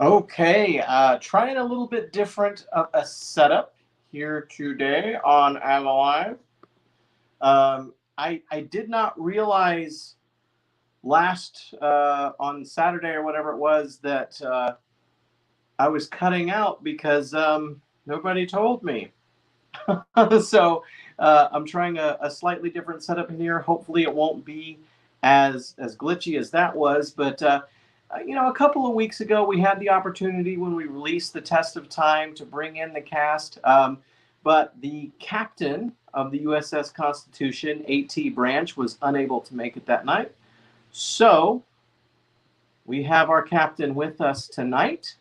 Okay, trying a little bit different of a setup here today on AVA-LIVE. I did not realize last on Saturday or whatever it was that I was cutting out because nobody told me. So I'm trying a slightly different setup in here. Hopefully, it won't be as glitchy as that was. But a couple of weeks ago, we had the opportunity when we released the Test of Time to bring in the cast. But the captain of the USS Constitution, AT Branch, was unable to make it that night. So we have our captain with us tonight.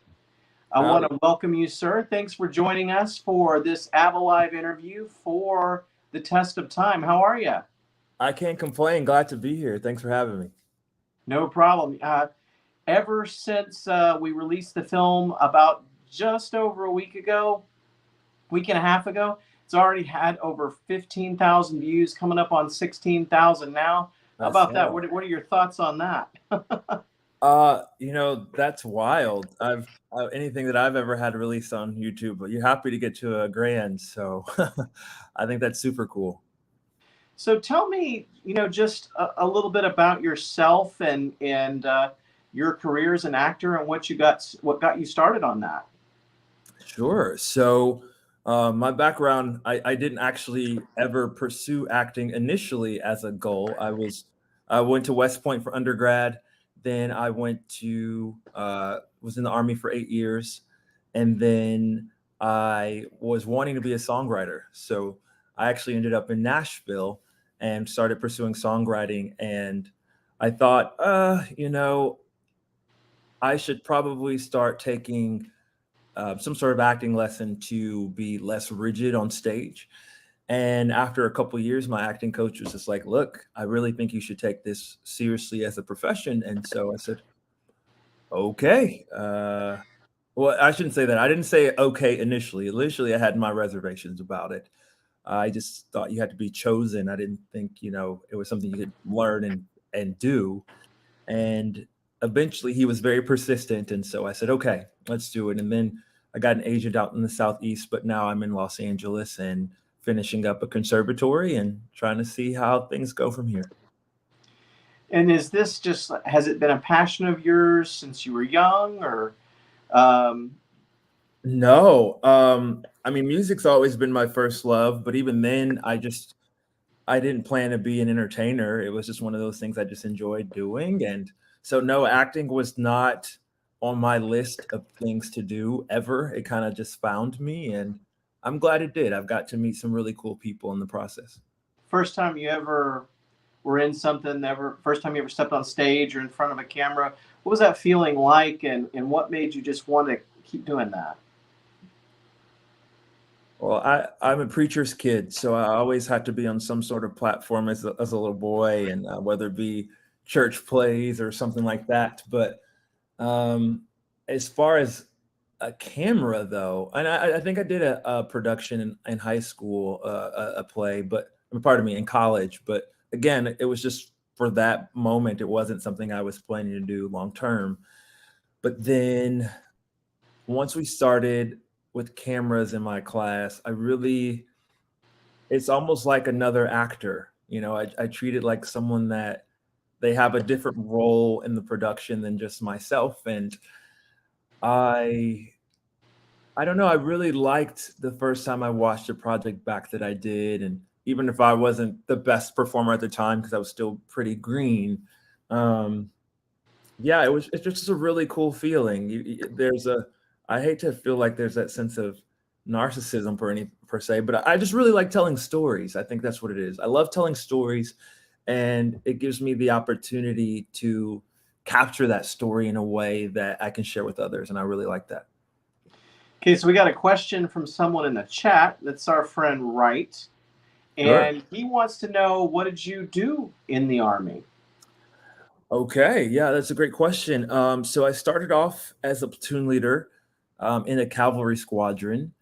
I want to welcome you, sir. Thanks for joining us for this AVA-LIVE interview for the Test of Time. How are you? I can't complain. Glad to be here. Thanks for having me. No problem. Ever since we released the film about just over a week and a half ago, it's already had over 15,000 views, coming up on 16,000 now. How about that? What are your thoughts on that? That's wild. Anything that I've ever had released on YouTube, but you're happy to get to a grand, so I think that's super cool. So tell me, just a little bit about yourself and your career as an actor and what got you started on that. Sure. So my background, I didn't actually ever pursue acting initially as a goal. I went to West Point for undergrad. Then I went to was in the Army for 8 years, and then I was wanting to be a songwriter. So I actually ended up in Nashville and started pursuing songwriting. And I thought, I should probably start taking some sort of acting lesson to be less rigid on stage. And after a couple of years, my acting coach was just like, look, I really think you should take this seriously as a profession. And so I said, okay. Well, I shouldn't say that. I didn't say okay initially. Initially, I had my reservations about it. I just thought you had to be chosen. I didn't think, it was something you could learn and do. And eventually he was very persistent. And so I said, okay, let's do it. And then I got an agent out in the Southeast, but now I'm in Los Angeles and finishing up a conservatory and trying to see how things go from here. And has it been a passion of yours since you were young, or? No. I mean, music's always been my first love, but even then I didn't plan to be an entertainer. It was just one of those things I just enjoyed doing. And so no, acting was not on my list of things to do ever. It kind of just found me, and I'm glad it did. I've got to meet some really cool people in the process. First time you ever were in something, first time you ever stepped on stage or in front of a camera, what was that feeling like, and what made you just want to keep doing that? Well, I'm a preacher's kid, so I always had to be on some sort of platform as a little boy, and whether it be church plays or something like that. But as far as a camera, though, and I think I did a production in high school, a play, but pardon me, in college. But again, it was just for that moment. It wasn't something I was planning to do long term. But then once we started with cameras in my class, it's almost like another actor. I treat it like someone that they have a different role in the production than just myself. And I don't know, I really liked the first time I watched a project back that I did. And even if I wasn't the best performer at the time, because I was still pretty green, it's just a really cool feeling. I hate to feel like there's that sense of narcissism per se, but I just really like telling stories. I think that's what it is. I love telling stories, and it gives me the opportunity to capture that story in a way that I can share with others, and I really like that. Okay, so we got a question from someone in the chat. That's our friend Wright, and Sure. he wants to know, what did you do in the Army? Okay, yeah, that's a great question. So I started off as a platoon leader in a cavalry squadron.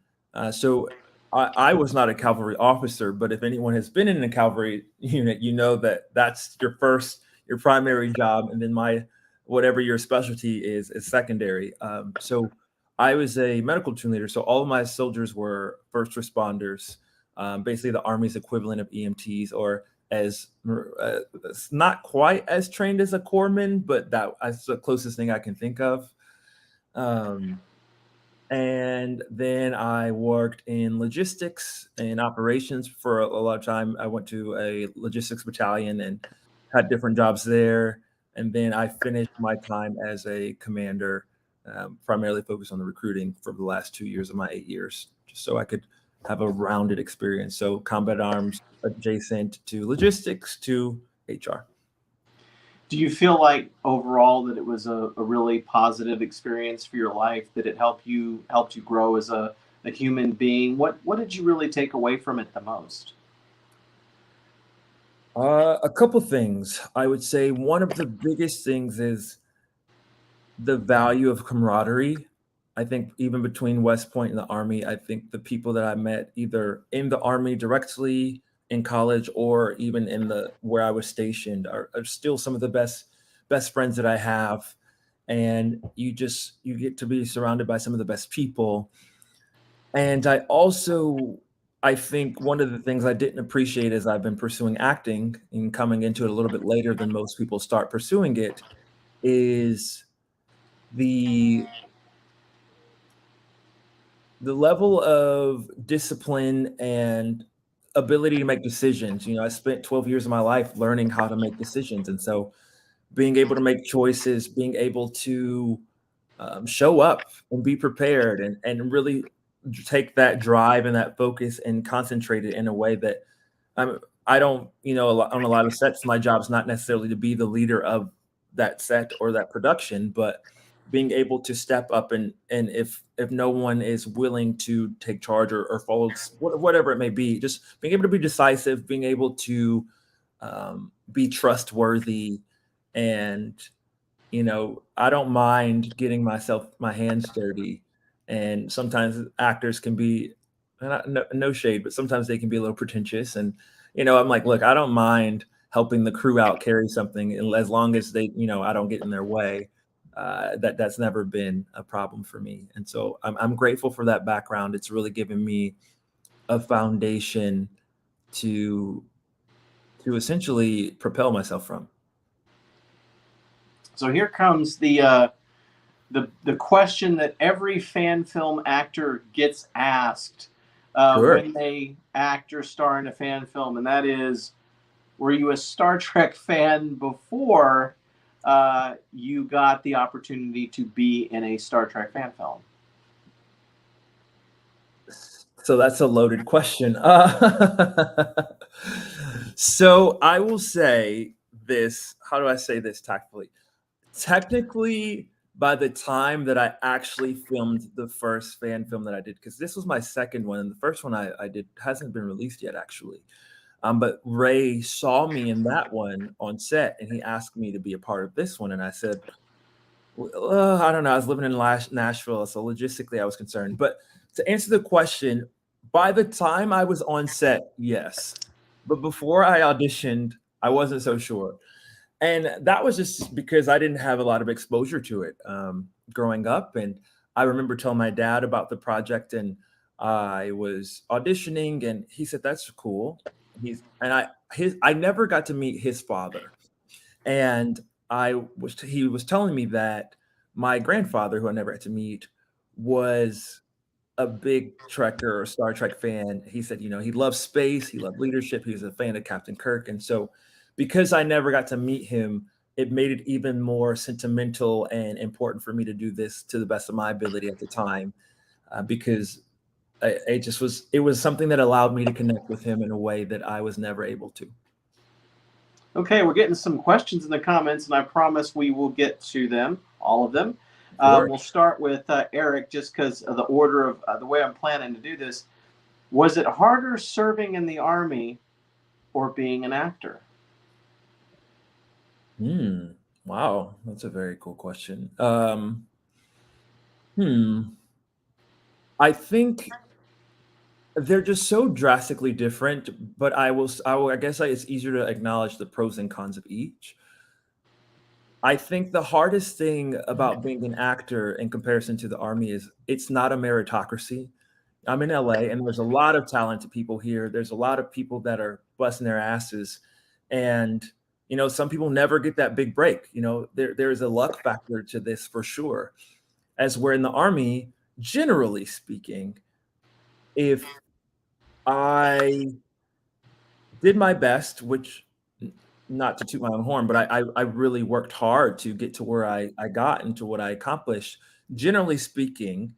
So I was not a cavalry officer, but if anyone has been in a cavalry unit, you know that that's your primary job. And then whatever your specialty is secondary. So I was a medical team leader. So all of my soldiers were first responders, basically the Army's equivalent of EMTs, or as it's not quite as trained as a corpsman, but that's the closest thing I can think of. And then I worked in logistics and operations for a lot of time. I went to a logistics battalion and had different jobs there. And then I finished my time as a commander, primarily focused on the recruiting for the last 2 years of my 8 years, just so I could have a rounded experience. So combat arms adjacent to logistics to HR. Do you feel like overall that it was a really positive experience for your life, that it helped you grow as a human being? What did you really take away from it the most? A couple things. I would say one of the biggest things is the value of camaraderie. I think even between West Point and the Army, I think the people that I met either in the Army directly, in college, or even in the where I was stationed are still some of the best friends that I have. And you get to be surrounded by some of the best people. And I think one of the things I didn't appreciate as I've been pursuing acting and coming into it a little bit later than most people start pursuing it is the level of discipline and ability to make decisions. You know, I spent 12 years of my life learning how to make decisions. And so being able to make choices, being able to show up and be prepared and really take that drive and that focus and concentrate it in a way that I don't, on a lot of sets, my job's not necessarily to be the leader of that set or that production, but being able to step up and if no one is willing to take charge or follow whatever it may be, just being able to be decisive, being able to be trustworthy. And I don't mind getting my hands dirty. And sometimes actors can be, no shade, but sometimes they can be a little pretentious. And I'm like, look, I don't mind helping the crew out carry something, and as long as they, I don't get in their way. That's never been a problem for me. And so I'm grateful for that background. It's really given me a foundation to essentially propel myself from. So here comes the question that every fan film actor gets asked Sure. when they act or star in a fan film, and that is, were you a Star Trek fan before you got the opportunity to be in a Star Trek fan film? So that's a loaded question. So I will say this. How do I say this tactfully? Technically, by the time that I actually filmed the first fan film that I did, because this was my second one, and the first one I did hasn't been released yet, actually. But Ray saw me in that one on set, and he asked me to be a part of this one, and I said, well, I don't know. I was living in Nashville, so logistically I was concerned. But to answer the question, by the time I was on set, yes. But before I auditioned, I wasn't so sure. And that was just because I didn't have a lot of exposure to it growing up. And I remember telling my dad about the project, and I was auditioning, and he said, "That's cool." I never got to meet his father, and he was telling me that my grandfather, who I never had to meet, was a big Trekker or Star Trek fan. He said, he loved space, he loved leadership, he was a fan of Captain Kirk. And so because I never got to meet him, it made it even more sentimental and important for me to do this to the best of my ability at the time, because it was something that allowed me to connect with him in a way that I was never able to. Okay, we're getting some questions in the comments, and I promise we will get to them, all of them. Sure. We'll start with Eric, just because of the order of the way I'm planning to do this. Was it harder serving in the Army or being an actor? Wow, that's a very cool question. I think they're just so drastically different, but I guess it's easier to acknowledge the pros and cons of each. I think the hardest thing about being an actor in comparison to the Army is it's not a meritocracy. I'm in LA and there's a lot of talented people here. There's a lot of people that are busting their asses. And, some people never get that big break. There's a luck factor to this for sure. As we're in the Army, generally speaking, if I did my best, which not to toot my own horn, but I really worked hard to get to where I got and to what I accomplished. Generally speaking,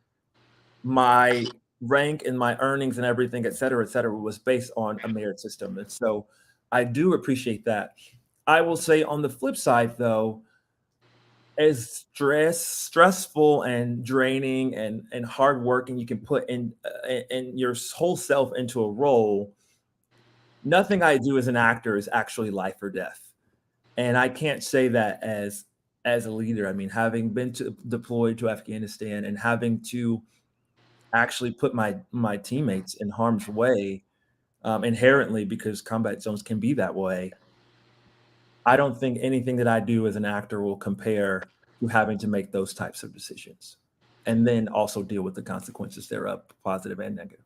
my rank and my earnings and everything, et cetera, was based on a merit system. And so I do appreciate that. I will say on the flip side, though, as stressful and draining and hard working you can put in your whole self into a role, nothing I do as an actor is actually life or death. And I can't say that as a leader. I mean, having been deployed to Afghanistan and having to actually put my teammates in harm's way inherently, because combat zones can be that way, I don't think anything that I do as an actor will compare to having to make those types of decisions and then also deal with the consequences thereof, positive and negative.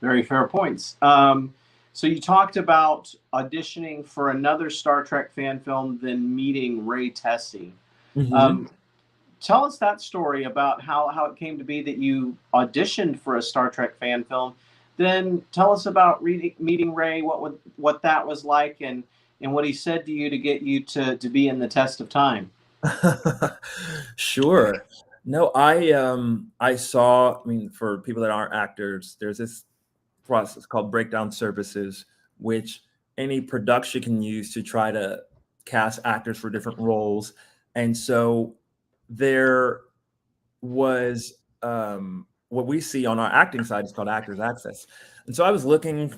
Very fair points. So you talked about auditioning for another Star Trek fan film, then meeting Ray Tessie. Mm-hmm. Tell us that story about how it came to be that you auditioned for a Star Trek fan film. Then tell us about meeting Ray, what that was like, and what he said to you to get you to be in the test of time. Sure. No, I saw, I mean, for people that aren't actors, there's this process called breakdown services, which any production can use to try to cast actors for different roles. And so there was what we see on our acting side is called Actors Access. And so I was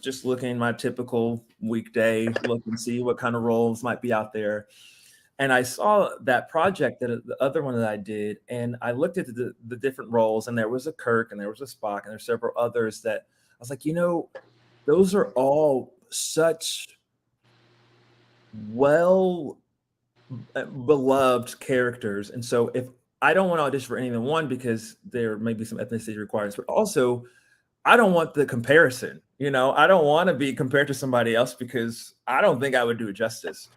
just looking my typical weekday look and see what kind of roles might be out there. And I saw that project, that the other one that I did, and I looked at the different roles, and there was a Kirk, and there was a Spock, and there's several others that I was like, those are all such well beloved characters. And so if I don't want to audition for any of them, one, because there may be some ethnicity requirements, but also I don't want the comparison. I don't want to be compared to somebody else because I don't think I would do it justice.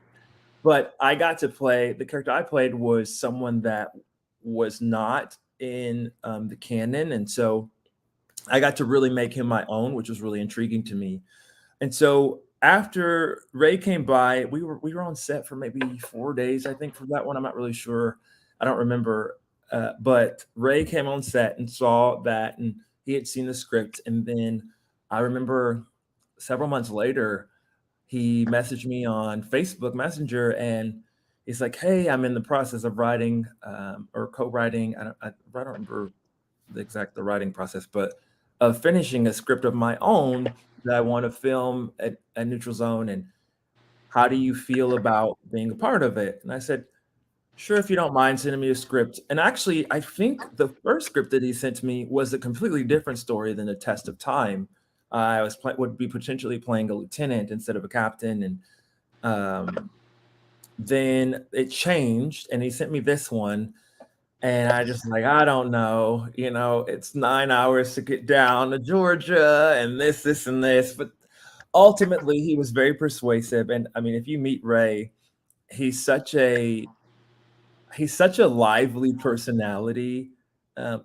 But I got to play, the character I played was someone that was not in the canon. And so I got to really make him my own, which was really intriguing to me. And so after Ray came by, we were on set for maybe 4 days, I think, for that one. I'm not really sure. I don't remember. But Ray came on set and saw that, and he had seen the script. And then I remember several months later, he messaged me on Facebook Messenger, and he's like, "Hey, I'm in the process of writing or co-writing. I don't remember the writing process, but of finishing a script of my own that I want to film at Neutral Zone. And how do you feel about being a part of it?" And I said, "Sure, if you don't mind sending me a script." And actually, I think the first script that he sent to me was a completely different story than A Test of Time. I would be potentially playing a lieutenant instead of a captain. And then it changed, and he sent me this one. And I just like, I don't know, it's 9 hours to get down to Georgia and this, and this. But ultimately, he was very persuasive. And I mean, if you meet Ray, he's such a lively personality.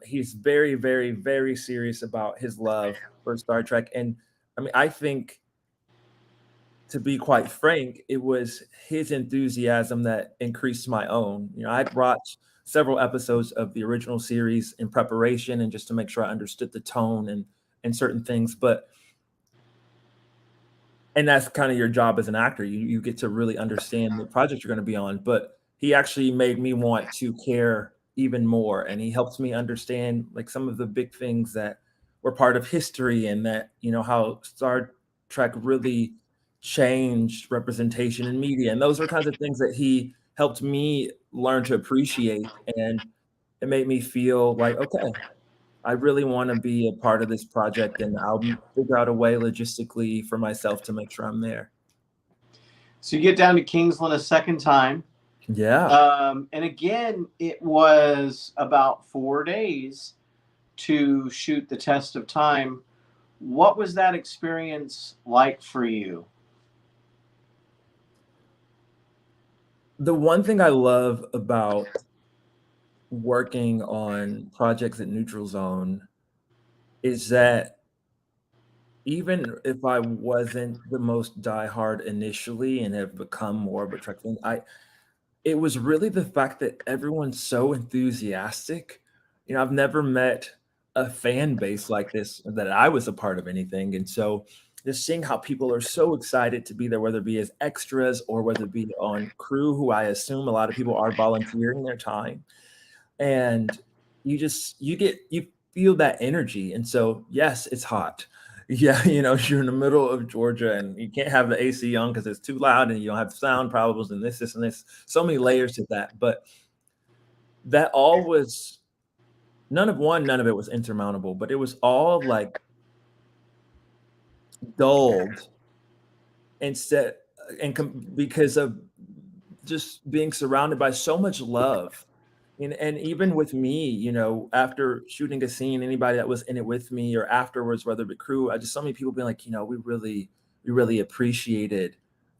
He's very, very, very serious about his love for Star Trek. And I mean, I think, to be quite frank, it was his enthusiasm that increased my own. I'd watched several episodes of the original series in preparation and just to make sure I understood the tone and certain things. And that's kind of your job as an actor. You get to really understand the project you're going to be on. But he actually made me want to care even more. And he helped me understand like some of the big things that were part of history, and that, how Star Trek really changed representation in media. And those are kinds of things that he helped me learn to appreciate. And it made me feel like, okay, I really want to be a part of this project, and I'll figure out a way logistically for myself to make sure I'm there. So you get down to Kingsland a second time. Yeah. And again, it was about 4 days to shoot the test of time. What was that experience like for you? The one thing I love about working on projects at Neutral Zone is that even if I wasn't the most diehard initially and have become more of a Trek fan, it was really the fact that everyone's so enthusiastic. I've never met a fan base like this that I was a part of anything. And so just seeing how people are so excited to be there, whether it be as extras or whether it be on crew, who I assume a lot of people are volunteering their time. And you feel that energy. And so, yes, it's hot. Yeah, you're in the middle of Georgia and you can't have the AC on because it's too loud and you don't have sound problems and this, and this. So many layers to that. But that all was none of it was insurmountable, but it was all like dulled instead because of just being surrounded by so much love. And even with me, after shooting a scene, anybody that was in it with me or afterwards, whether it be crew, I just so many people being like, we really appreciated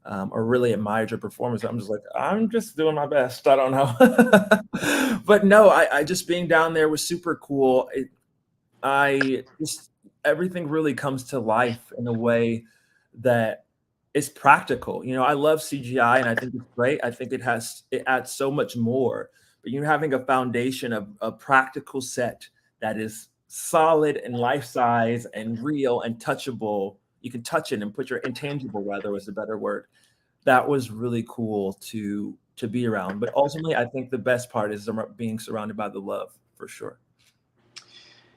or really admired your performance. I'm just like, I'm just doing my best. I don't know. But no, I just being down there was super cool. I just everything really comes to life in a way that is practical. I love CGI and I think it's great. I think it adds so much more. But having a foundation of a practical set that is solid and life size and real and touchable, you can touch it and put your intangible, rather was a better word. That was really cool to be around. But ultimately, I think the best part is being surrounded by the love for sure.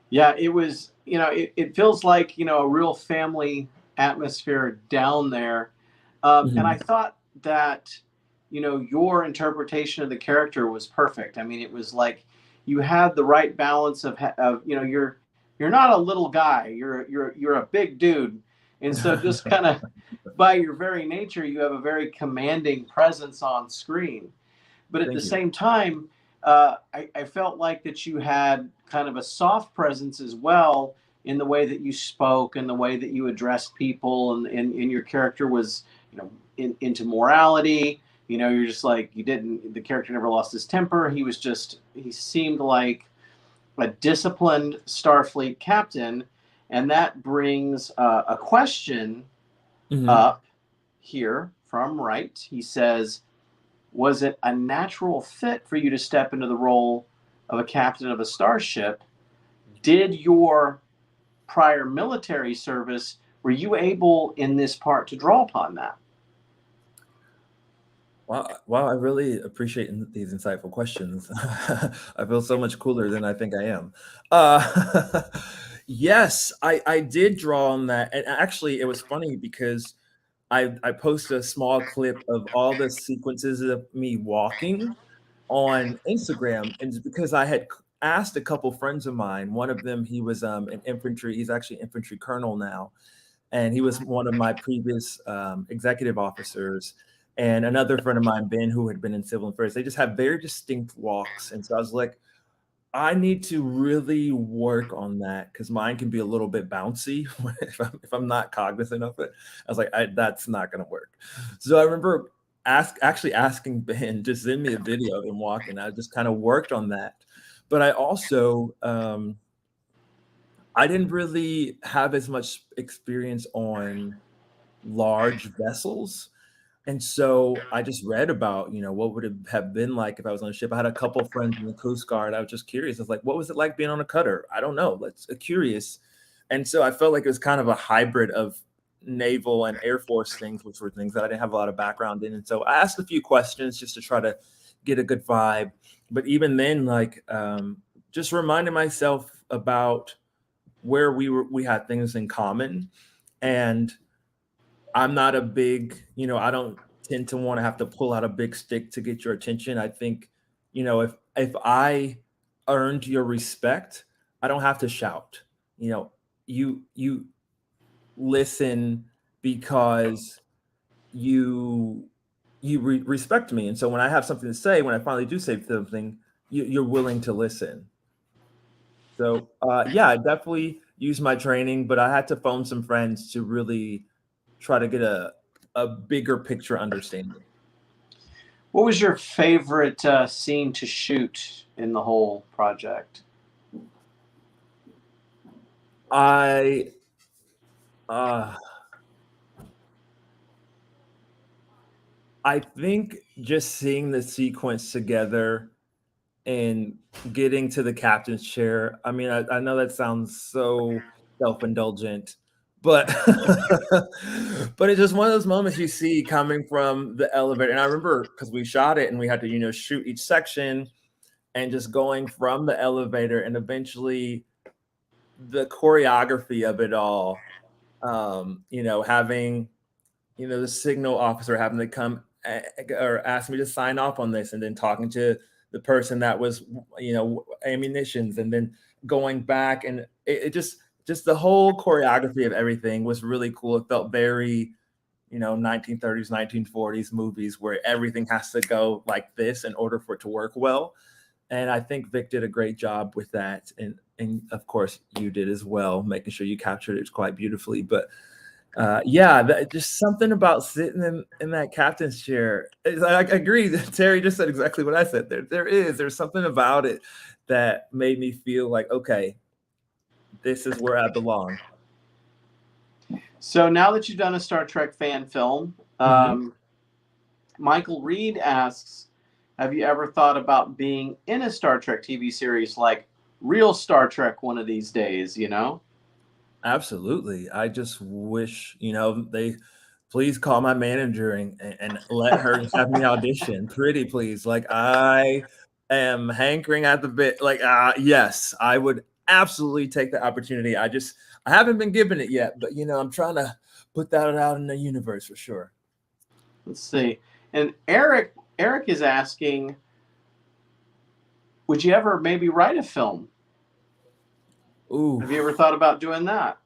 Yeah, it was, it feels like, a real family atmosphere down there. And I Mhm. thought that, your interpretation of the character was perfect. I mean, it was like you had the right balance of you're not a little guy, you're a big dude. And so just kind of by your very nature, you have a very commanding presence on screen. But at the Thank you. same time, I felt like that you had kind of a soft presence as well in the way that you spoke and the way that you addressed people, and your character was, into morality. You're just like the character never lost his temper. He seemed like a disciplined Starfleet captain, and that brings a question Mhm. up here from Wright. He says, was it a natural fit for you to step into the role of a captain of a starship? Did your prior military service, were you able in this part to draw upon that? Wow, I really appreciate these insightful questions. I feel so much cooler than I think I am. Uh, yes, I did draw on that, and actually, it was funny because I posted a small clip of all the sequences of me walking on Instagram, and it's because I had asked a couple friends of mine. One of them, he was an infantry. He's actually an infantry colonel now, and he was one of my previous executive officers. And another friend of mine, Ben, who had been in civil affairs, they just have very distinct walks. And so I was like, I need to really work on that because mine can be a little bit bouncy if I'm not cognizant of it. I was like, that's not going to work. So I remember actually asking Ben to send me a video of him walking. I just kind of worked on that. But I also, I didn't really have as much experience on large vessels. And so I just read about, what would it have been like if I was on a ship. I had a couple of friends in the Coast Guard. I was just curious. I was like, what was it like being on a cutter? I don't know. Let's curious. And so I felt like it was kind of a hybrid of naval and Air Force things, which were things that I didn't have a lot of background in. And so I asked a few questions just to try to get a good vibe. But even then, like, just reminding myself about where we had things in common. And I'm not a big, I don't tend to want to have to pull out a big stick to get your attention. I think, if I earned your respect, I don't have to shout. You listen because you you respect me. And so when I have something to say, when I finally do say something, you're willing to listen. So yeah, I definitely used my training, but I had to phone some friends to really try to get a bigger picture understanding. What was your favorite scene to shoot in the whole project? I uh I think just seeing the sequence together and getting to the captain's chair. I mean, I know that sounds so self-indulgent, but but it's just one of those moments you see coming from the elevator. And I remember because we shot it and we had to, shoot each section and just going from the elevator and eventually the choreography of it all. Having the signal officer having to come or ask me to sign off on this, and then talking to the person that was, ammunitions, and then going back, and it just the whole choreography of everything was really cool. It felt very, 1930s, 1940s movies where everything has to go like this in order for it to work well. And I think Vic did a great job with that. And of course you did as well, making sure you captured it quite beautifully. But yeah, just something about sitting in that captain's chair. I agree that Terry just said exactly what I said. There's something about it that made me feel like, okay, this is where I belong. So now that you've done a Star Trek fan film, Michael Reed asks, have you ever thought about being in a Star Trek TV series like real Star Trek one of these days, Absolutely. I just wish, they please call my manager and let her have me audition. Pretty please. Like, I am hankering at the bit. Like, yes, I would absolutely take the opportunity. I haven't been given it yet, but I'm trying to put that out in the universe for sure. Let's see. And Eric is asking, would you ever maybe write a film? Ooh. Have you ever thought about doing that?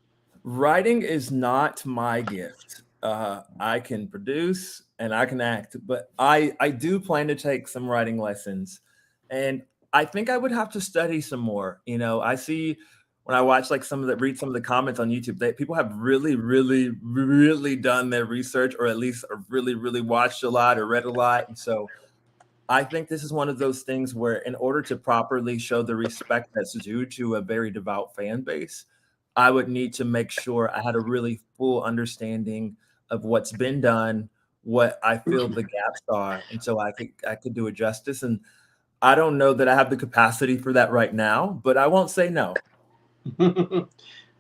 Writing is not my gift. I can produce and I can act, but I do plan to take some writing lessons, and I think I would have to study some more. I see when I watch read some of the comments on YouTube that people have really, really, really done their research, or at least really, really watched a lot or read a lot, and so I think this is one of those things where, in order to properly show the respect that's due to a very devout fan base, I would need to make sure I had a really full understanding of what's been done, what I feel the gaps are, and so I could do it justice. And I don't know that I have the capacity for that right now, but I won't say no.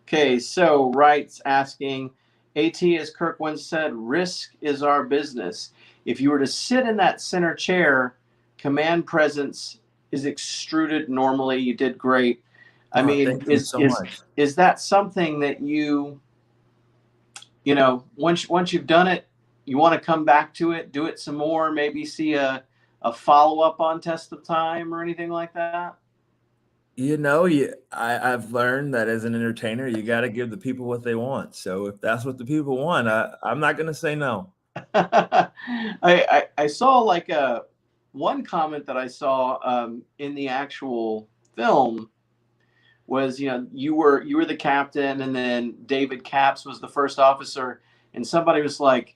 Okay, so Wright's asking, AT, as Kirk once said, risk is our business. If you were to sit in that center chair, command presence is extruded normally. You did great. I mean, Thank you so much. is that something that once you've done it, you want to come back to it, do it some more, maybe see a follow-up on Test of Time or anything like that? I've learned that as an entertainer, you got to give the people what they want. So if that's what the people want, I'm not going to say no. I saw like one comment that I saw in the actual film was, you were the captain, and then David Capps was the first officer, and somebody was like,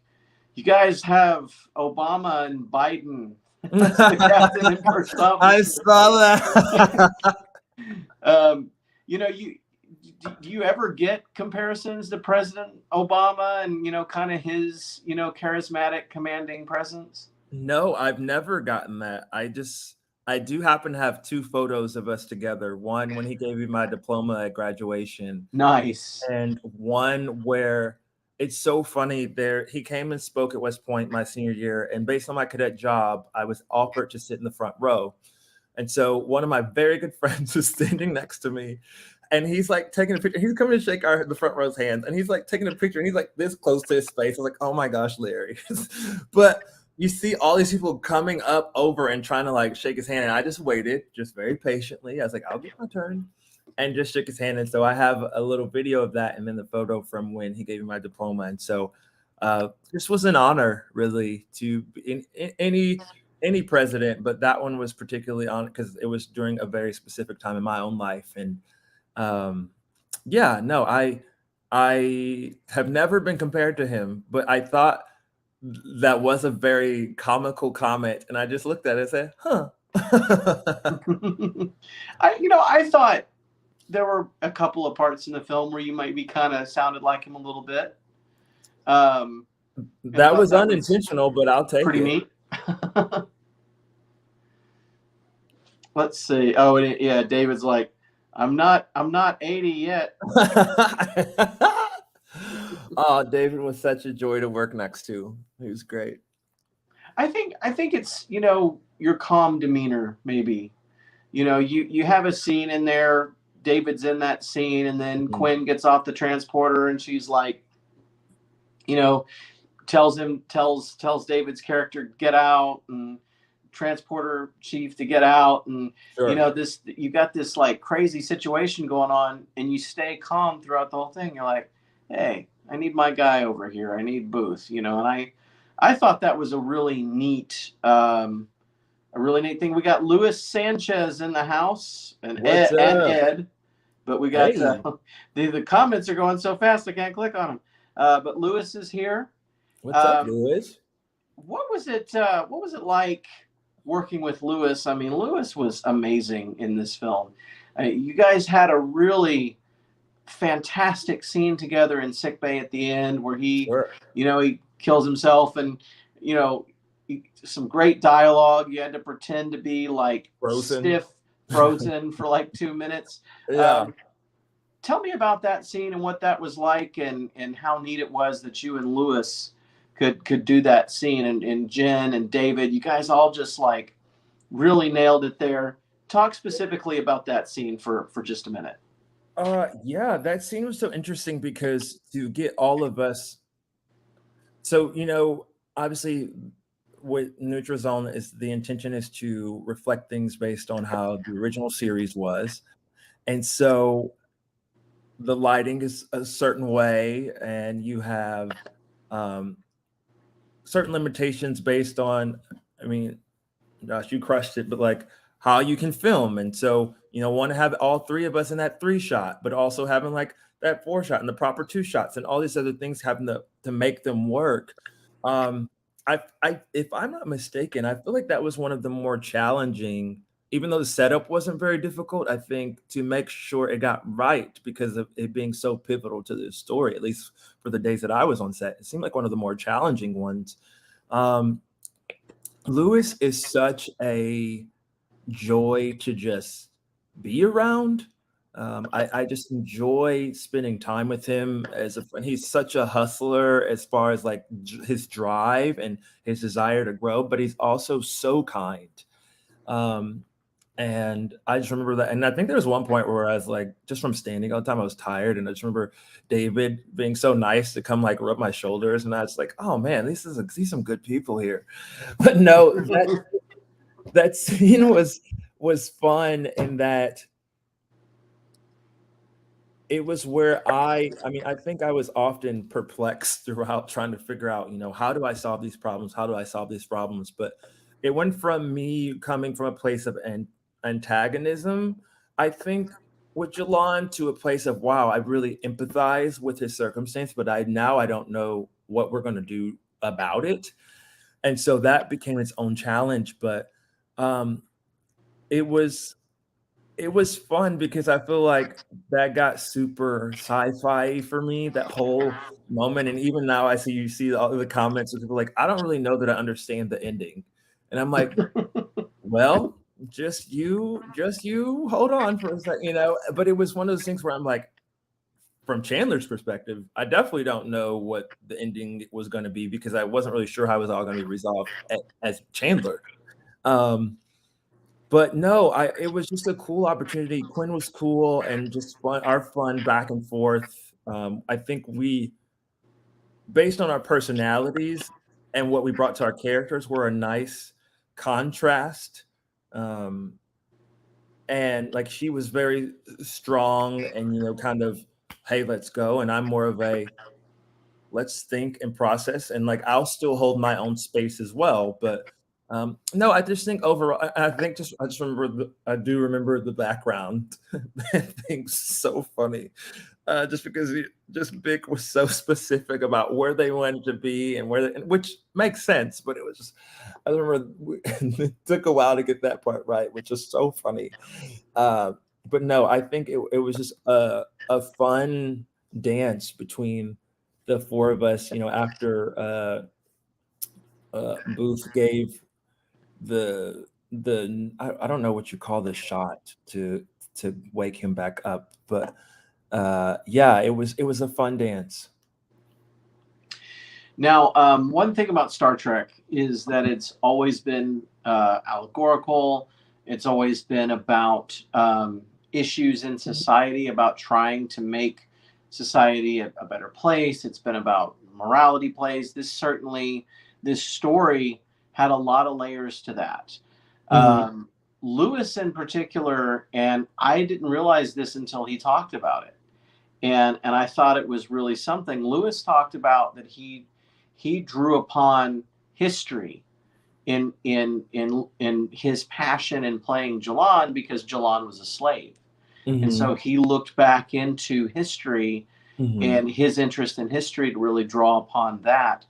you guys have Obama and Biden as the captain and first officer. I saw that. Do you ever get comparisons to President Obama and, kind of his, charismatic, commanding presence? No, I've never gotten that. I do happen to have two photos of us together. One when he gave me my diploma at graduation. Nice. And one where it's so funny. He came and spoke at West Point my senior year, and based on my cadet job, I was offered to sit in the front row. And so one of my very good friends was standing next to me, and he's like taking a picture. He's coming to shake the front row's hands, and he's like taking a picture, and he's like this close to his face. I was like, oh my gosh, Larry. But you see all these people coming up over and trying to like shake his hand, and I just waited, just very patiently. I was like, I'll get my turn, and just shook his hand. And so I have a little video of that, and then the photo from when he gave me my diploma. And so This was an honor, really, to in any president, but that one was particularly on because it was during a very specific time in my own life. And yeah, no, I have never been compared to him, but I thought that was a very comical comment, and I just looked at it and said, "Huh." I thought there were a couple of parts in the film where you might be kind of sounded like him a little bit. That was unintentional, but I'll take pretty it. Neat. Let's see. Oh, yeah. David's like, I'm not 80 yet. Oh, David was such a joy to work next to. He was great. I think it's your calm demeanor. Maybe you have a scene in there. David's in that scene, and then Quinn gets off the transporter, and she's like, tells David's character get out, and transporter chief to get out, and Sure. you got this like crazy situation going on, and you stay calm throughout the whole thing. You're like, hey, I need my guy over here. I need Booth, and I thought that was a really neat thing. We got Luis Sanchez in the house, and What's Ed, but we got Hey. the comments are going so fast I can't click on them. But Luis is here. What's up, Luis? What was it like working with Luis? I mean, Luis was amazing in this film. You guys had a really fantastic scene together in sickbay at the end where he kills himself, and some great dialogue. You had to pretend to be like frozen for like 2 minutes. Yeah. Tell me about that scene and what that was like, and how neat it was that you and Luis could do that scene, and Jen and David, you guys all just like really nailed it there. Talk specifically about that scene for just a minute. Yeah, that scene was so interesting because to get all of us. So, obviously with Nutrizone the intention is to reflect things based on how the original series was. And so the lighting is a certain way, and you have certain limitations based on, I mean, gosh, you crushed it, but like how you can film. And so, want to have all three of us in that 3 shot, but also having like that 4 shot and the proper 2 shots and all these other things having to make them work. If I'm not mistaken, I feel like that was one of the more challenging, even though the setup wasn't very difficult, I think to make sure it got right because of it being so pivotal to the story, at least for the days that I was on set, it seemed like one of the more challenging ones. Luis is such a joy to just be around. I just enjoy spending time with him as a friend. He's such a hustler as far as like his drive and his desire to grow, but he's also so kind. And I just remember that. And I think there was one point where I was like, just from standing all the time, I was tired. And I just remember David being so nice to come like rub my shoulders. And I was like, oh man, these some good people here. But no, that scene was fun in that it was where I think I was often perplexed throughout trying to figure out, how do I solve these problems? How do I solve these problems? But it went from me coming from a place of antagonism, I think, with Jalon to a place of, wow, I really empathize with his circumstance, but I don't know what we're going to do about it. And so that became its own challenge. But it was fun because I feel like that got super sci-fi for me, that whole moment. And even now I see all of the comments of people like, I don't really know that I understand the ending. And I'm like, well, just you hold on for a second, but it was one of those things where I'm like, from Chandler's perspective, I definitely don't know what the ending was going to be because I wasn't really sure how it was all going to be resolved as Chandler. But no, it was just a cool opportunity. Quinn was cool and just fun, our fun back and forth. I think we, based on our personalities and what we brought to our characters, were a nice contrast. And like she was very strong and kind of, hey, let's go. And I'm more of a, let's think and process, and like I'll still hold my own space as well. But no, I just think overall, I think I just remember I do remember the background. That thing's so funny, just because just Vic was so specific about where they wanted to be and which makes sense. But it was just, I remember it took a while to get that part right, which is so funny. Uh, but no, I think it was just a fun dance between the four of us, after Booth gave I don't know what you call this shot to wake him back up, but yeah, it was a fun dance. Now, one thing about Star Trek is that it's always been allegorical. It's always been about issues in society, about trying to make society a better place. It's been about morality plays. This story had a lot of layers to that. Lewis in particular, and I didn't realize this until he talked about it. And I thought it was really something. Lewis talked about that he drew upon history in his passion in playing Jalon, because Jalon was a slave. And so he looked back into history and his interest in history to really draw upon that.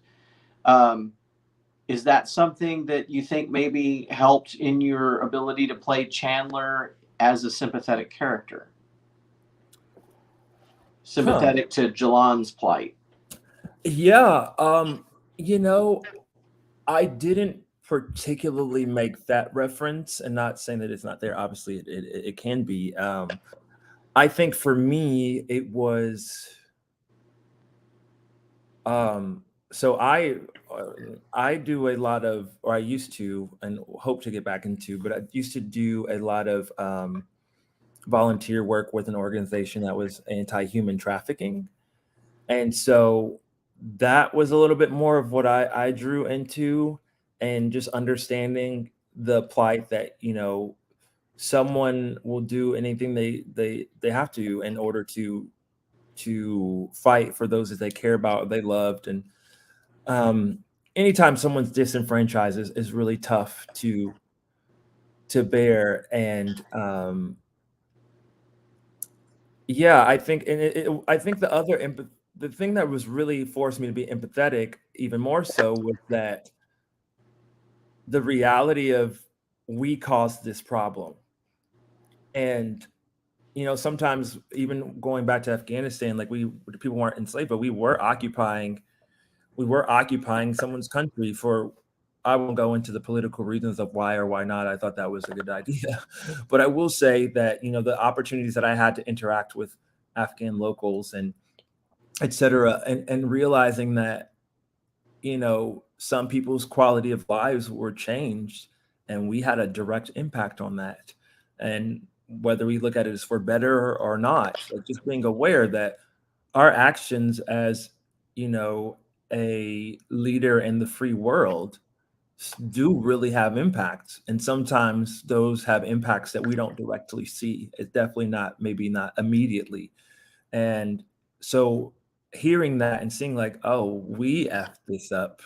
Is that something that you think maybe helped in your ability to play Chandler as a sympathetic character? Sympathetic to Jalon's plight? Yeah. I didn't particularly make that reference, and not saying that it's not there. Obviously it can be. I think for me it was so I do a lot of, or I used to, and hope to get back into, but I used to do a lot of volunteer work with an organization that was anti-human trafficking. And so that was a little bit more of what I drew into, and just understanding the plight that, someone will do anything they have to in order to fight for those that they care about, or they loved. And anytime someone's disenfranchised is really tough to bear. And yeah, I think, and I think the thing that was really forced me to be empathetic even more so was that the reality of, we caused this problem. And sometimes, even going back to Afghanistan, like people weren't enslaved, but we were occupying someone's country for, I won't go into the political reasons of why or why not I thought that was a good idea. But I will say that, the opportunities that I had to interact with Afghan locals and et cetera, and realizing that, some people's quality of lives were changed, and we had a direct impact on that. And whether we look at it as for better or not, like just being aware that our actions as, a leader in the free world do really have impacts. And sometimes those have impacts that we don't directly see. It's definitely maybe not immediately. And so hearing that and seeing like, oh, we effed this up,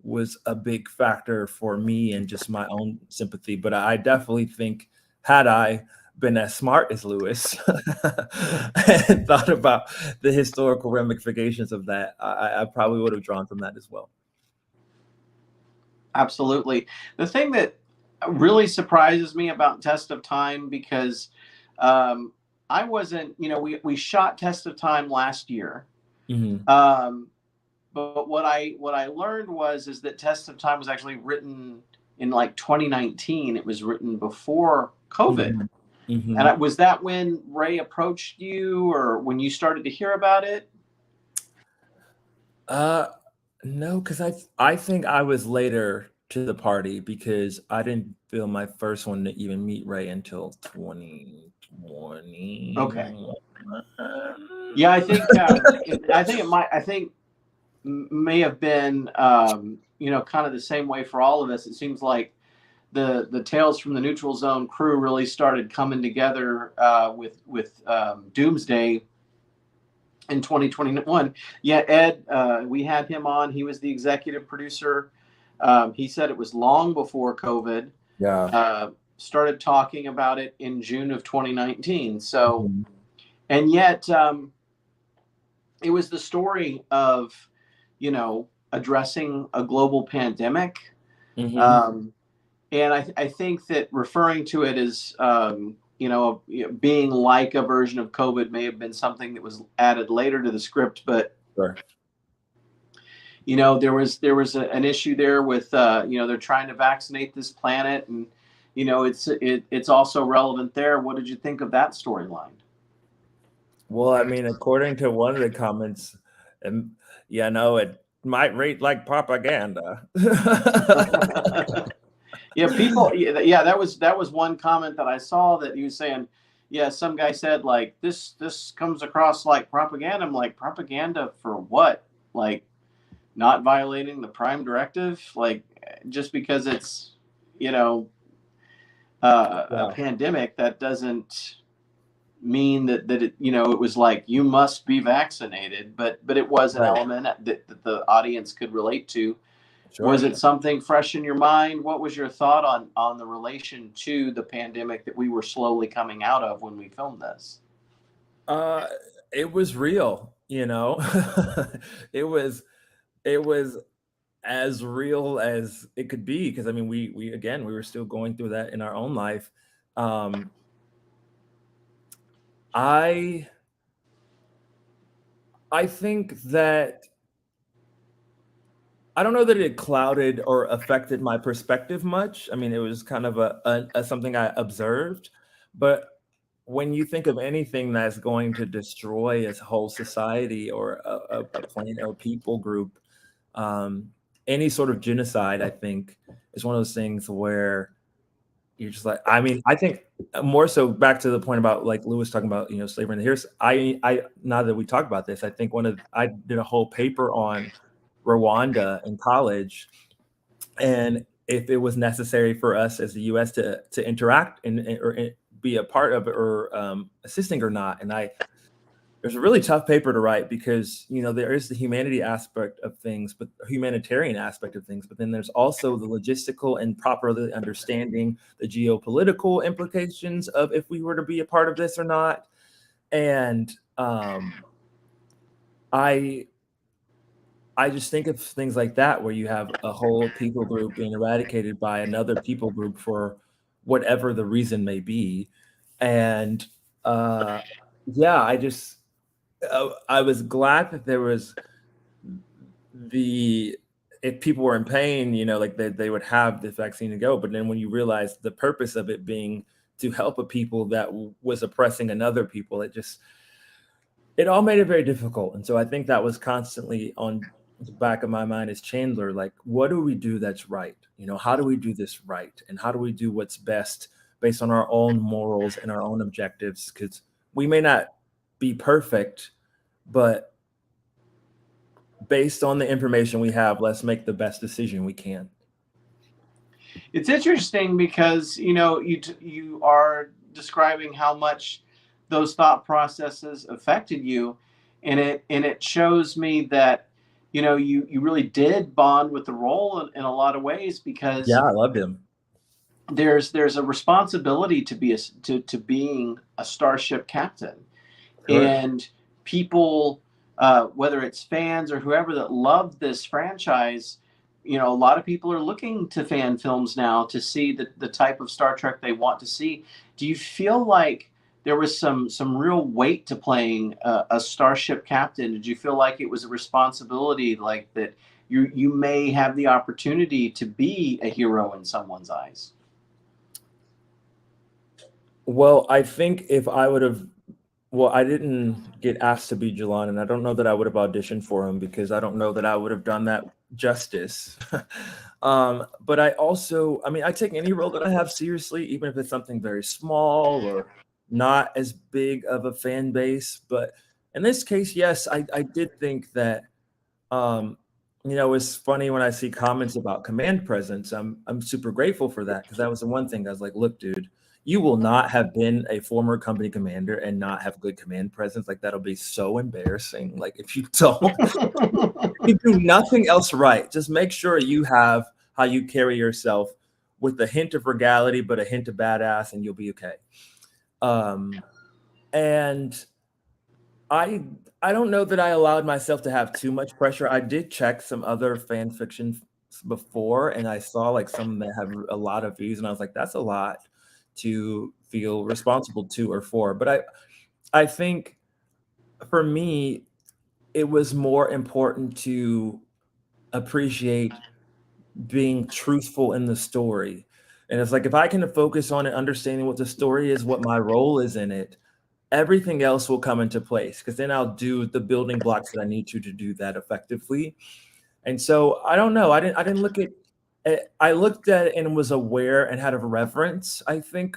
was a big factor for me and just my own sympathy. But I definitely think, had I been as smart as Lewis and thought about the historical ramifications of that, I probably would have drawn from that as well. Absolutely. The thing that really surprises me about Test of Time, because I wasn't, we shot Test of Time last year. But what I learned is that Test of Time was actually written in like 2019. It was written before COVID. And was that when Ray approached you, or when you started to hear about it? No, because I think I was later to the party, because I didn't feel my first one to even meet Ray until 2020. Okay. Yeah, I think it may have been kind of the same way for all of us. It seems like the Tales from the Neutral Zone crew really started coming together with Doomsday in 2021. Yeah, Ed, we had him on. He was the executive producer. He said it was long before COVID. Yeah. Started talking about it in June of 2019. So, Mhm. and yet it was the story of, addressing a global pandemic. Mhm. Um, and I think that referring to it as, being like a version of COVID may have been something that was added later to the script, but Sure. an issue there with they're trying to vaccinate this planet, and it's also relevant there. What did you think of that storyline? Well, I mean, according to one of the comments, it might read like propaganda. Yeah, people. Yeah, that was one comment that I saw that he was saying. Yeah, some guy said like this comes across like propaganda. I'm like, propaganda for what? Like, not violating the prime directive? Like, just because it's you know a Yeah. pandemic, that doesn't mean that it was like you must be vaccinated, but it was an Right. element that the audience could relate to. Was Sure. it something fresh in your mind? What was your thought on the relation to the pandemic that we were slowly coming out of when we filmed this? Uh, it was real, you know. It was it was as real as it could be because I mean we again we were still going through that in our own life. Um, I I think that I don't know that it clouded or affected my perspective much. I mean, it was kind of a something I observed, but when you think of anything that's going to destroy a whole society or a planet or people group, um, any sort of genocide, I think, is one of those things where you're just like, I mean, I think more so back to the point about like Lewis talking about, slavery. And here's, now that we talk about this, I think I did a whole paper on Rwanda in college and if it was necessary for us as the U.S. to interact or be a part of it or assisting or not. And there's a really tough paper to write because there is the humanitarian aspect of things, but then there's also the logistical and properly understanding the geopolitical implications of if we were to be a part of this or not. And I just think of things like that where you have a whole people group being eradicated by another people group for whatever the reason may be. And yeah, I was glad that there was if people were in pain, like they would have this vaccine to go. But then when you realize the purpose of it being to help a people that was oppressing another people, it all made it very difficult. And so I think that was constantly on the back of my mind as Chandler, like, what do we do that's right? How do we do this right? And how do we do what's best based on our own morals and our own objectives? Because we may not be perfect, but based on the information we have, let's make the best decision we can. It's interesting because you are describing how much those thought processes affected you, and it shows me that you really did bond with the role in a lot of ways, Yeah, because I loved him. there's a responsibility to being a starship captain. Sure. And people, whether it's fans or whoever that love this franchise, a lot of people are looking to fan films now to see the type of Star Trek they want to see. Do you feel like there was some real weight to playing a starship captain? Did you feel like it was a responsibility, like that you may have the opportunity to be a hero in someone's eyes? Well, I think if I would have, well, I didn't get asked to be Jalan, and I don't know that I would have auditioned for him because I don't know that I would have done that justice. But I mean, I take any role that I have seriously, even if it's something very small or not as big of a fan base. But in this case, yes, I did think that, um, it's funny when I see comments about command presence. I'm super grateful for that because that was the one thing I was like, look, dude, you will not have been a former company commander and not have good command presence. Like that'll be so embarrassing. Like if you don't, you do nothing else right. Just make sure you have how you carry yourself with a hint of regality, but a hint of badass, and you'll be okay. And I don't know that I allowed myself to have too much pressure. I did check some other fan fiction before, and I saw like some that have a lot of views, and I was like, that's a lot to feel responsible to or for. But I think for me, it was more important to appreciate being truthful in the story. And it's like if I can focus on it, understanding what the story is, what my role is in it, everything else will come into place because then I'll do the building blocks that I need to do that effectively. And so I don't know. I didn't look at it. I looked at it and was aware and had a reverence, I think,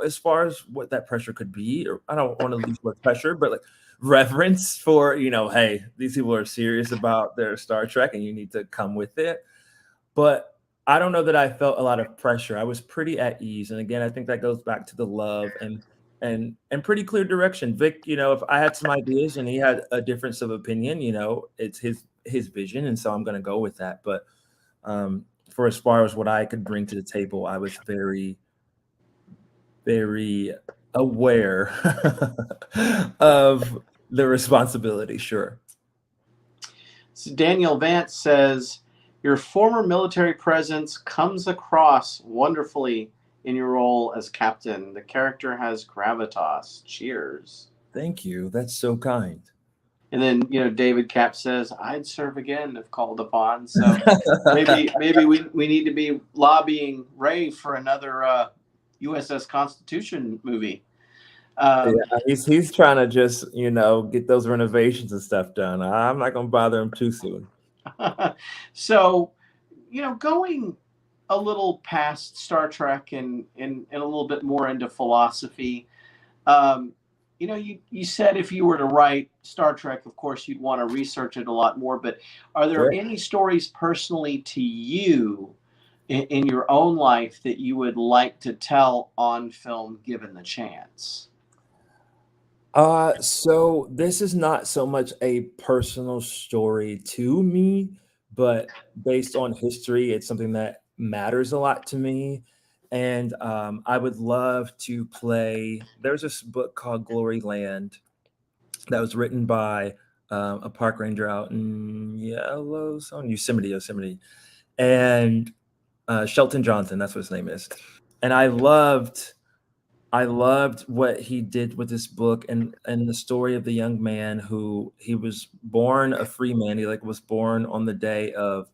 as far as what that pressure could be. Or I don't want to use the word pressure, but like reverence for, hey, these people are serious about their Star Trek and you need to come with it. But I don't know that I felt a lot of pressure. I was pretty at ease. And again, I think that goes back to the love and pretty clear direction. Vic, if I had some ideas and he had a difference of opinion, it's his vision. And so I'm going to go with that. But for as far as what I could bring to the table, I was very, very aware of the responsibility. Sure. So Daniel Vance says, your former military presence comes across wonderfully in your role as captain. The character has gravitas. Cheers. Thank you. That's so kind. And then, David Cap says, I'd serve again if called upon. So maybe we need to be lobbying Ray for another USS Constitution movie. Yeah, he's trying to just, get those renovations and stuff done. I'm not going to bother him too soon. So, going a little past Star Trek and a little bit more into philosophy, you said if you were to write Star Trek, of course, you'd want to research it a lot more. But are there any stories personally to you in your own life that you would like to tell on film given the chance? So this is not so much a personal story to me, but based on history, it's something that matters a lot to me. And I would love to play. There's this book called Glory Land that was written by a park ranger out in Yosemite, and Shelton Johnson. That's what his name is. And I loved what he did with this book and the story of the young man who he was born a free man. He was born on the day of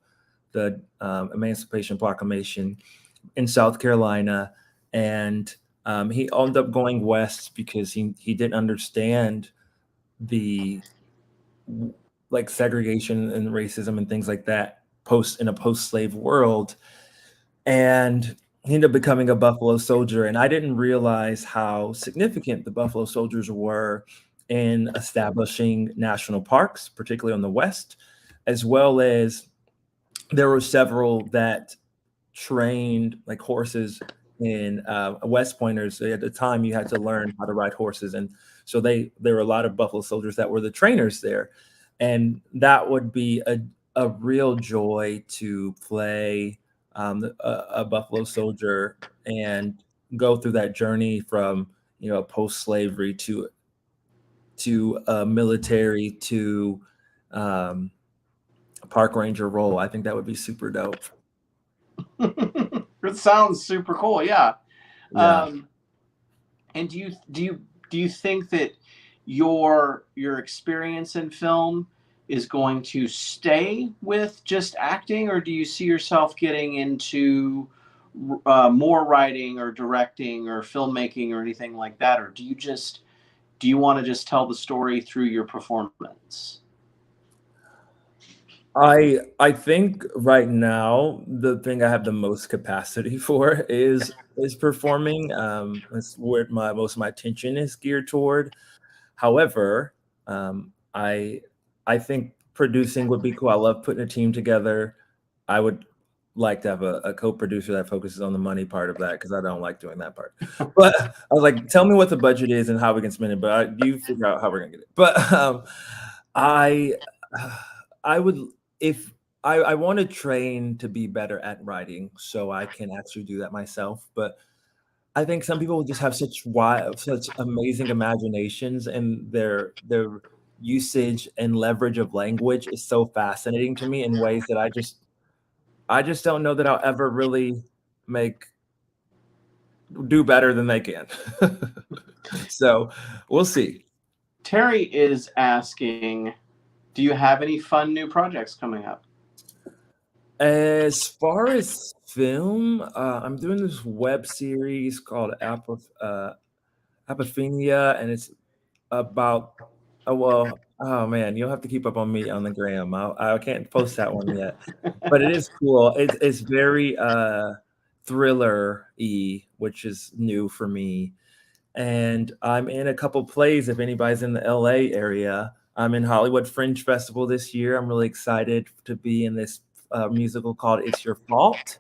the Emancipation Proclamation in South Carolina, and he ended up going west because he didn't understand the segregation and racism and things like that in a post-slave world, and he ended up becoming a Buffalo Soldier. And I didn't realize how significant the Buffalo Soldiers were in establishing national parks, particularly on the West, as well as there were several that trained horses in West Pointers. At the time, you had to learn how to ride horses. And so there were a lot of Buffalo Soldiers that were the trainers there. And that would be a real joy to play a Buffalo Soldier and go through that journey from post-slavery to military to a park ranger role. I think that would be super dope. It sounds super cool. Yeah. And do you think that your experience in film is going to stay with just acting, or do you see yourself getting into more writing or directing or filmmaking or anything like that? Or do you want to just tell the story through your performance? I think right now the thing I have the most capacity for is performing. That's where most of my attention is geared toward. However, I think producing would be cool. I love putting a team together. I would like to have a co-producer that focuses on the money part of that, because I don't like doing that part. But I was like, tell me what the budget is and how we can spend it, but you figure out how we're gonna get it. But I I would, if I want to train to be better at writing so I can actually do that myself. But I think some people just have such amazing imaginations, and their usage and leverage of language is so fascinating to me in ways that I just don't know that I'll ever really do better than they can. So we'll see. Terry is asking, do you have any fun new projects coming up? As far as film, I'm doing this web series called Apophenia, and it's about, oh man, you'll have to keep up on me on the gram. I can't post that one yet, but it is cool. It's very thriller-y, which is new for me. And I'm in a couple plays. If anybody's in the LA area, I'm in Hollywood Fringe Festival this year. I'm really excited to be in this musical called It's Your Fault.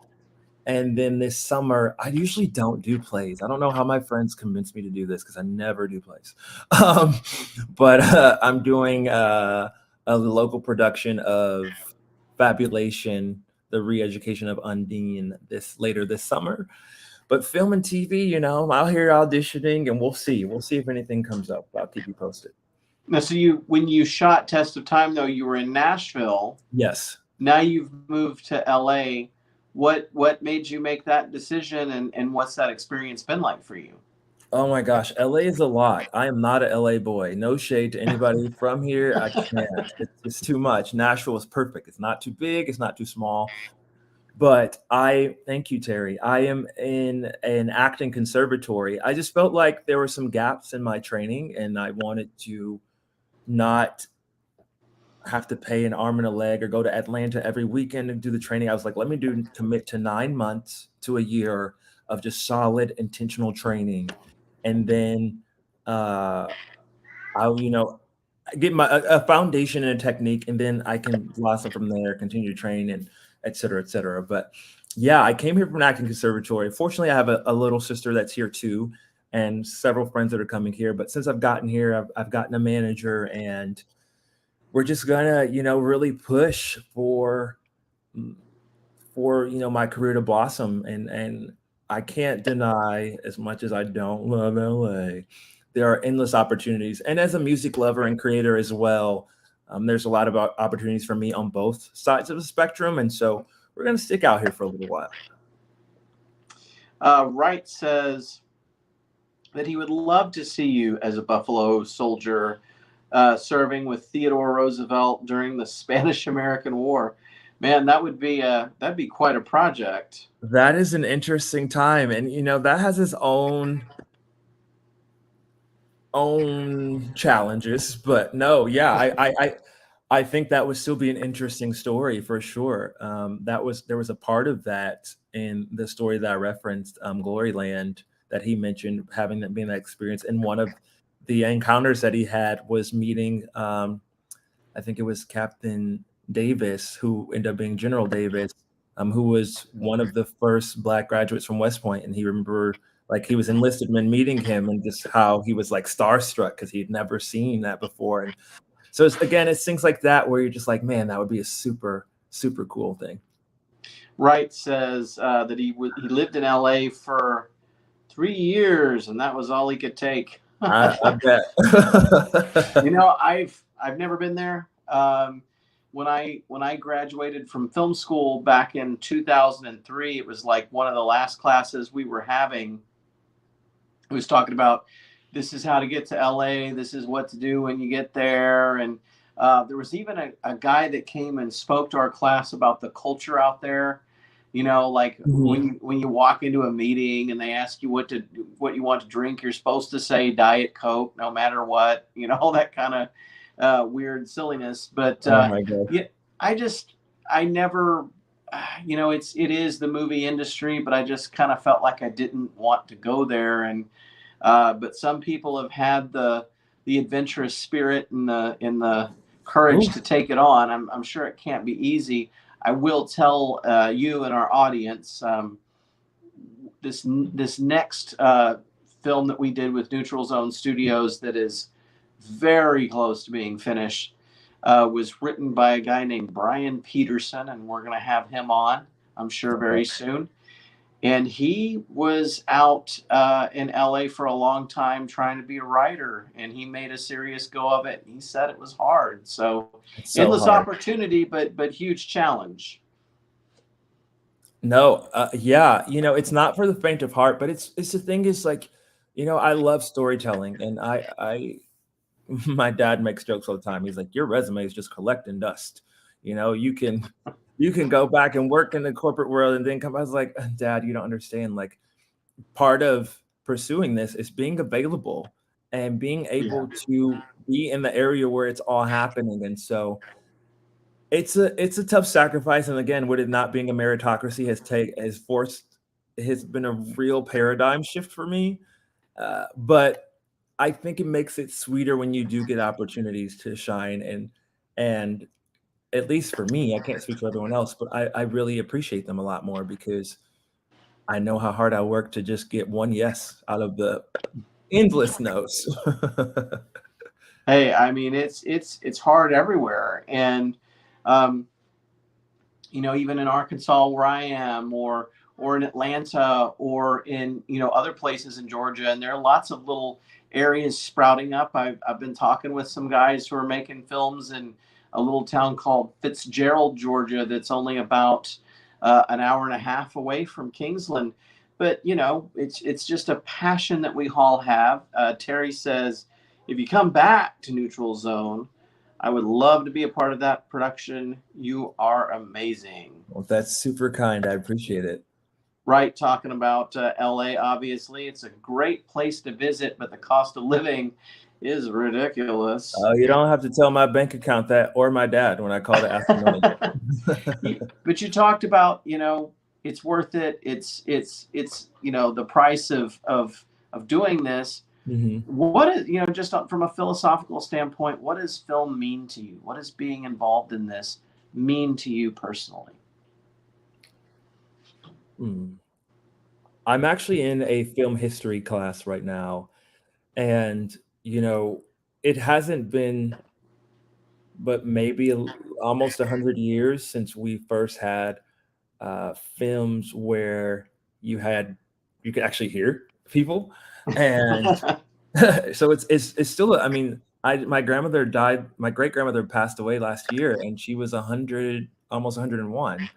And then this summer, I usually don't do plays. I don't know how my friends convinced me to do this, because I never do plays. But I'm doing a local production of Fabulation, the re-education of Undine, later this summer. But film and TV, I'm out here auditioning, and we'll see. We'll see if anything comes up. I'll keep you posted. Now, so when you shot Test of Time, though, you were in Nashville. Yes. Now you've moved to LA. What made you make that decision, and what's that experience been like for you? Oh my gosh, LA is a lot. I am not a LA boy. No shade to anybody from here. I can't. It's too much. Nashville is perfect. It's not too big. It's not too small. But thank you, Terry. I am in an acting conservatory. I just felt like there were some gaps in my training, and I wanted to not have to pay an arm and a leg or go to Atlanta every weekend and do the training. I was like, let me commit to 9 months to a year of just solid intentional training. And then I'll, get a foundation and a technique, and then I can blossom from there, continue to train, and et cetera, et cetera. But yeah, I came here from an acting conservatory. Fortunately, I have a little sister that's here too, and several friends that are coming here. But since I've gotten here, I've gotten a manager, and we're just gonna, really push for my career to blossom. And I can't deny, as much as I don't love LA, there are endless opportunities. And as a music lover and creator as well, there's a lot of opportunities for me on both sides of the spectrum. And so we're going to stick out here for a little while. Wright says that he would love to see you as a Buffalo Soldier serving with Theodore Roosevelt during the Spanish-American War. Man, that'd be quite a project. That is an interesting time. And, that has its own challenges, but no, yeah, I think that would still be an interesting story for sure. There was a part of that in the story that I referenced, Gloryland, that he mentioned, having that being that experience. And one of the encounters that he had was meeting, I think it was Captain Davis, who ended up being General Davis, who was one of the first Black graduates from West Point. And he remembered, like, he was enlisted men meeting him, and just how he was like starstruck because he'd never seen that before. And so it's things like that where you're just like, man, that would be a super, super cool thing. Wright says that he lived in LA for 3 years, and that was all he could take. I bet. I've never been there. When I graduated from film school back in 2003, it was like one of the last classes we were having. It was talking about, this is how to get to LA. This is what to do when you get there. And there was even a guy that came and spoke to our class about the culture out there. Like when you walk into a meeting and they ask you what you want to drink, you're supposed to say Diet Coke, no matter what, all that kind of weird silliness. But oh my God. Yeah, I never, it is the movie industry, but I just kind of felt like I didn't want to go there. And but some people have had the adventurous spirit and the courage Ooh, to take it on. I'm sure it can't be easy. I will tell you and our audience, this next film that we did with Neutral Zone Studios that is very close to being finished was written by a guy named Brian Peterson, and we're going to have him on, I'm sure, okay. very soon. And he was out in LA for a long time trying to be a writer, and he made a serious go of it. He said it was hard. So It's so endless hard. opportunity, but huge challenge. No, yeah, it's not for the faint of heart, but it's the thing is like, I love storytelling, and I my dad makes jokes all the time. He's like, your resume is just collecting dust. You can go back and work in the corporate world and then come. I was like, Dad, you don't understand. Like, part of pursuing this is being available and being Yeah. able to be in the area where it's all happening. And so it's a tough sacrifice. And again, with it not being a meritocracy has been a real paradigm shift for me. But I think it makes it sweeter when you do get opportunities to shine, and at least for me, I can't speak for everyone else, but I really appreciate them a lot more because I know how hard I work to just get one yes out of the endless no's. Hey, I mean it's hard everywhere, and um, even in Arkansas where I am, or in Atlanta, or in other places in Georgia, and there are lots of little areas sprouting up. I've been talking with some guys who are making films in a little town called Fitzgerald, Georgia, that's only about an hour and a half away from Kingsland. But it's just a passion that we all have. Terry says, if you come back to Neutral Zone, I would love to be a part of that production. You are amazing. Well, that's super kind. I appreciate it. Right, talking about LA, obviously. It's a great place to visit, but the cost of living is ridiculous. You don't have to tell my bank account that or my dad when I call to ask for money. But you talked about, it's worth it. It's the price of doing this. Mhm. What is, just from a philosophical standpoint, what does film mean to you? What does being involved in this mean to you personally? Mm. I'm actually in a film history class right now, and it hasn't been but maybe almost 100 years since we first had films where you could actually hear people, and so it's still. I mean, my grandmother died. My great grandmother passed away last year, and she was 100, almost 101.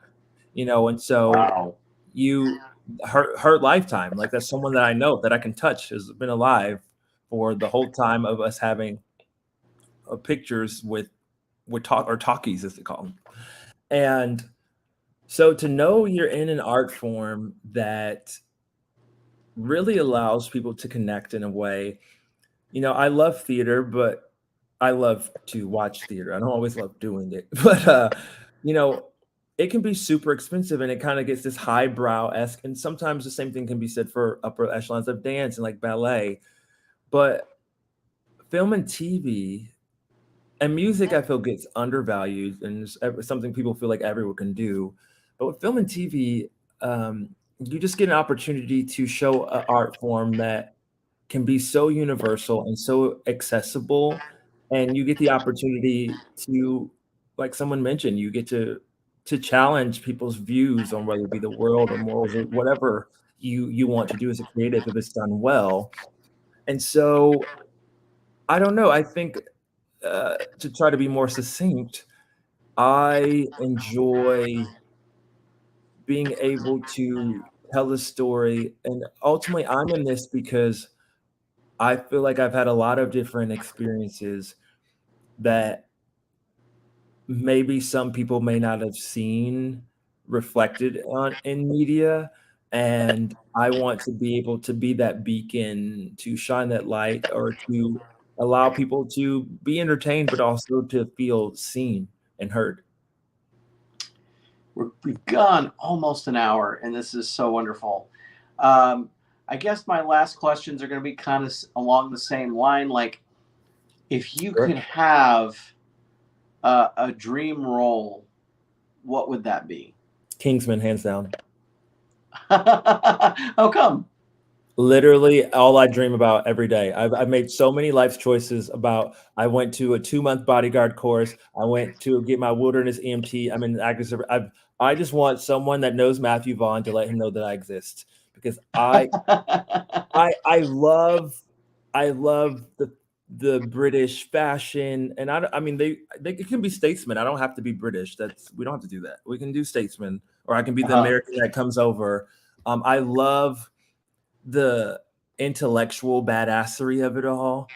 And so Wow. you her lifetime, like that's someone that I know that I can touch, has been alive for the whole time of us having pictures with talkies, as they call them. And so to know you're in an art form that really allows people to connect in a way. I love theater, but I love to watch theater. I don't always love doing it, but you know, it can be super expensive, and it kind of gets this highbrow esque. And sometimes the same thing can be said for upper echelons of dance and like ballet. But film and TV and music, I feel, gets undervalued, and it's something people feel like everyone can do. But with film and TV, you just get an opportunity to show an art form that can be so universal and so accessible, and you get the opportunity to, like someone mentioned, you get to challenge people's views on whether it be the world or morals or whatever you want to do as a creative if it's done well. And so I don't know. I think to try to be more succinct, I enjoy being able to tell a story, and ultimately, I'm in this because I feel like I've had a lot of different experiences that maybe some people may not have seen reflected on in media, and I want to be able to be that beacon to shine that light or to allow people to be entertained, but also to feel seen and heard. We've gone almost an hour, and this is so wonderful. Um, I guess my last questions are going to be kind of along the same line. Like, if you Sure. could have a dream role, what would that be? Kingsman, hands down. How come? Literally all I dream about every day. I've made so many life choices about. I went to a 2-month bodyguard course. I went to get my wilderness EMT. I'm in active service. I just want someone that knows Matthew Vaughn to let him know that I exist, because I love the British fashion, and I mean they it can be statesman. I don't have to be British. We don't have to do that. We can do statesman, or I can be the American that comes over. I love the intellectual badassery of it all.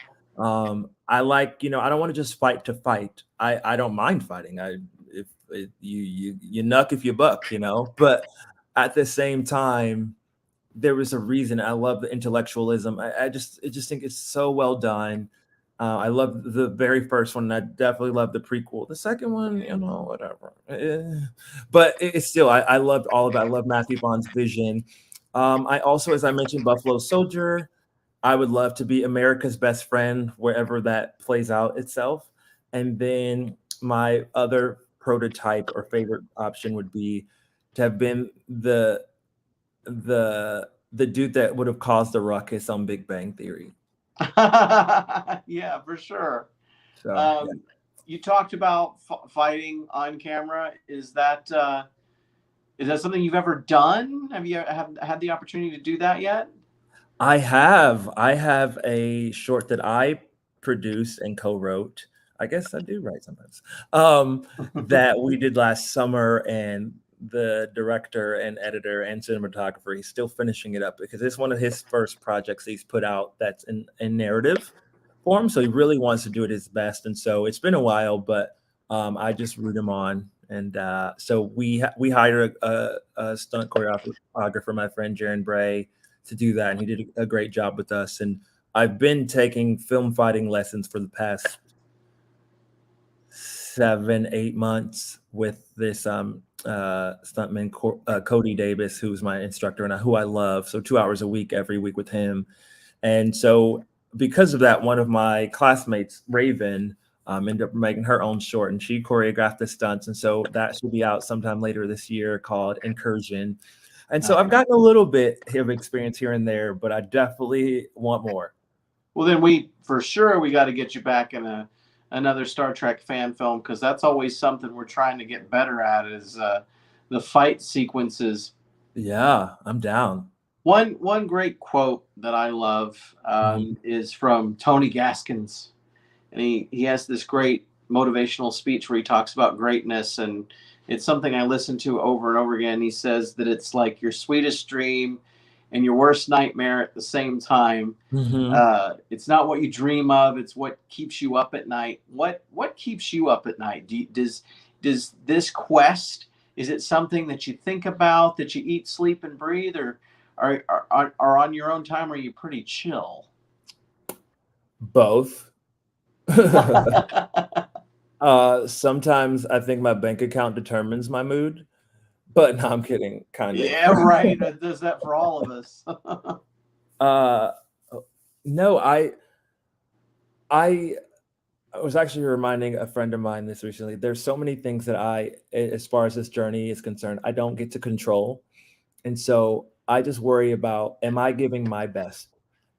I like, I don't want to just fight to fight. I don't mind fighting. If you nuck if you buck, but at the same time, there was a reason. I love the intellectualism. I just think it's so well done. I love the very first one. And I definitely love the prequel. The second one, whatever. But it's still, I loved all of it. I love Matthew Vaughn's vision. I also, as I mentioned, Buffalo Soldier. I would love to be America's best friend wherever that plays out itself. And then my other prototype or favorite option would be to have been the dude that would have caused the ruckus on Big Bang Theory. Yeah, for sure. So yeah. You talked about fighting on camera. Is that something you've ever done? Have you had the opportunity to do that yet? I have a short that I produced and co-wrote. I guess I do write sometimes. That we did last summer, and the director and editor and cinematographer, he's still finishing it up because it's one of his first projects he's put out that's in narrative form. So he really wants to do it his best. And so it's been a while, but I just root him on. And so we hired a stunt choreographer, my friend Jaron Bray, to do that. And he did a great job with us. And I've been taking film fighting lessons for the past 7-8 months with this stuntman Cody Davis, who's my instructor and who I love. So 2 hours a week, every week with him. And so because of that, one of my classmates, Raven, ended up making her own short, and she choreographed the stunts. And so that should be out sometime later this year, called Incursion. And so I've gotten a little bit of experience here and there, but I definitely want more. Well, then we got to get you back in another Star Trek fan film, because that's always something we're trying to get better at, is the fight sequences. Yeah, I'm down. One great quote that I love is from Tony Gaskins, and he has this great motivational speech where he talks about greatness, and it's something I listen to over and over again. He says that it's like your sweetest dream and your worst nightmare at the same time. It's not what you dream of, it's what keeps you up at night. What keeps you up at night? Does this quest, is it something that you think about, that you eat, sleep, and breathe, or are on your own time, are you pretty chill? Both. Sometimes I think my bank account determines my mood, but no, I'm kidding. Kind of. Yeah, right. It does that for all of us. No, I was actually reminding a friend of mine this recently. There's so many things that as far as this journey is concerned, I don't get to control. And so I just worry about, am I giving my best?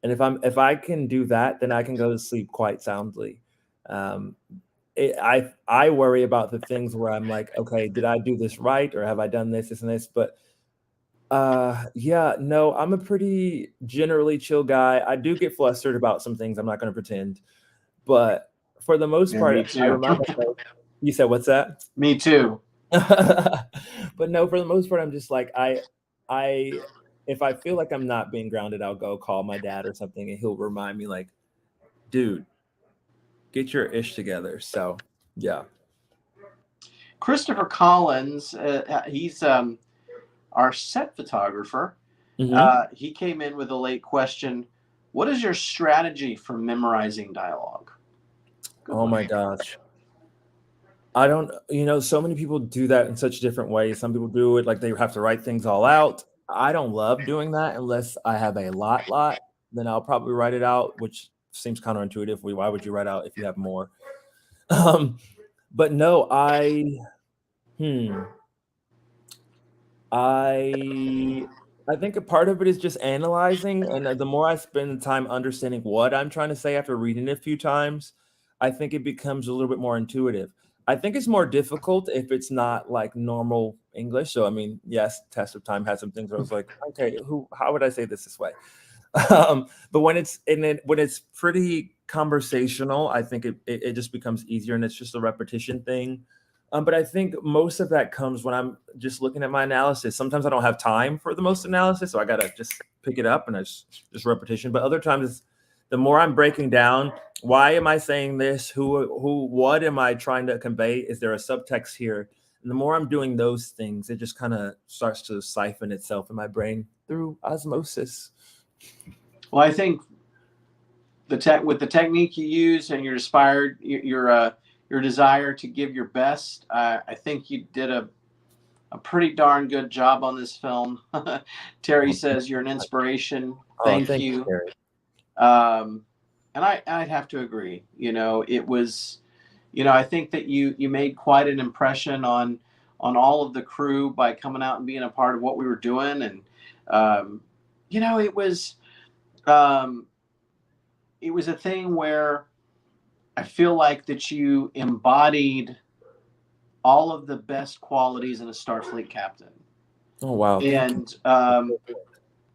And if I can do that, then I can go to sleep quite soundly. I worry about the things where I'm like, okay, did I do this right? Or have I done this and this? But no, I'm a pretty generally chill guy. I do get flustered about some things. I'm not going to pretend, but for the most part, I remind myself. You said, what's that? Me too. But no, for the most part, I'm just like, if I feel like I'm not being grounded, I'll go call my dad or something, and he'll remind me, like, dude, get your ish together. So yeah. Christopher Collins, he's our set photographer. He came in with a late question. What is your strategy for memorizing dialogue? Oh my gosh. I don't, so many people do that in such different ways. Some people do it like they have to write things all out. I don't love doing that unless I have a lot, then I'll probably write it out, which seems counterintuitive. Why would you write out if you have more? But no, hmm. I think a part of it is just analyzing, and the more I spend the time understanding what I'm trying to say after reading it a few times, I think it becomes a little bit more intuitive. I think it's more difficult if it's not like normal English. So I mean, yes, Test of Time had some things where I was like, okay, how would I say this way? But when it's pretty conversational, I think it just becomes easier, and it's just a repetition thing. But I think most of that comes when I'm just looking at my analysis. Sometimes I don't have time for the most analysis, so I gotta just pick it up and it's just repetition. But other times, the more I'm breaking down, why am I saying this? What am I trying to convey? Is there a subtext here? And the more I'm doing those things, it just kind of starts to siphon itself in my brain through osmosis. Well, I think with the technique you use and your desire to give your best, I think you did a pretty darn good job on this film. Terry says you're an inspiration. Thank you. Terry. And I'd have to agree. It was, I think that you made quite an impression on all of the crew by coming out and being a part of what we were doing. And, it was a thing where I feel like that you embodied all of the best qualities in a Starfleet captain. Oh, wow. And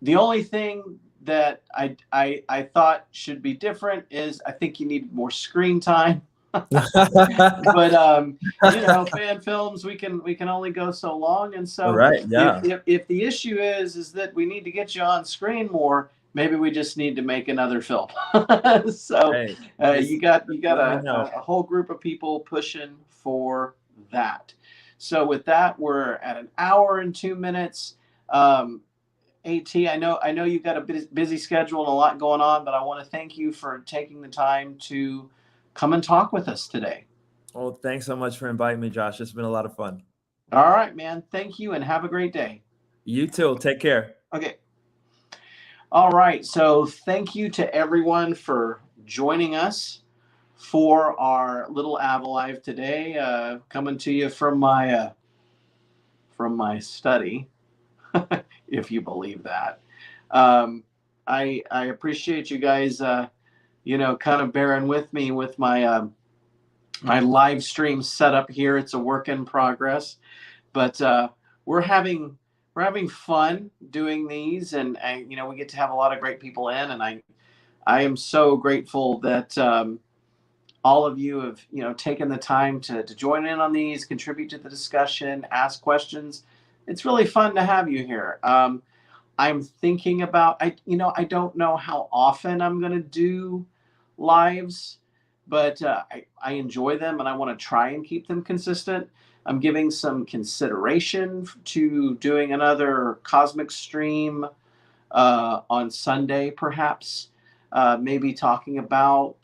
the only thing that I thought should be different is I think you need more screen time. But fan films, we can only go so long, and so right, yeah. If the issue is that we need to get you on screen more, maybe we just need to make another film. So hey, you got a whole group of people pushing for that. So with that, we're at an hour and 2 minutes. AT, I know you've got a busy schedule and a lot going on, but I want to thank you for taking the time to come and talk with us today. Well, thanks so much for inviting me, Josh. It's been a lot of fun. All right, man. Thank you, and have a great day. You too. Take care. Okay. All right. So thank you to everyone for joining us for our little AVA-LIVE today. Coming to you from my study, if you believe that. I appreciate you guys, kind of bearing with me with my my live stream setup here. It's a work in progress, but we're having fun doing these, and we get to have a lot of great people in, and I am so grateful that all of you have taken the time to join in on these, contribute to the discussion, ask questions. It's really fun to have you here. I'm thinking about I don't know how often I'm going to do lives, but I enjoy them and I want to try and keep them consistent. I'm giving some consideration to doing another cosmic stream on Sunday, perhaps. Maybe talking about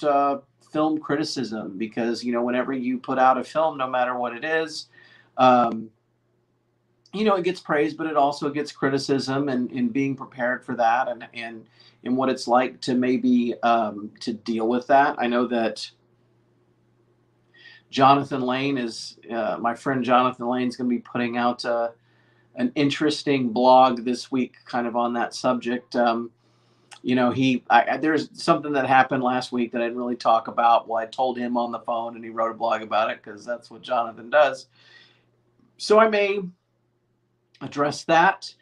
film criticism, because whenever you put out a film, no matter what it is, it gets praised, but it also gets criticism, and being prepared for that, and what it's like to maybe to deal with that. I know that Jonathan Lane is my friend. Jonathan Lane is going to be putting out an interesting blog this week, kind of on that subject. There's something that happened last week that I didn't really talk about. Well, I told him on the phone, and he wrote a blog about it because that's what Jonathan does. So I may address that,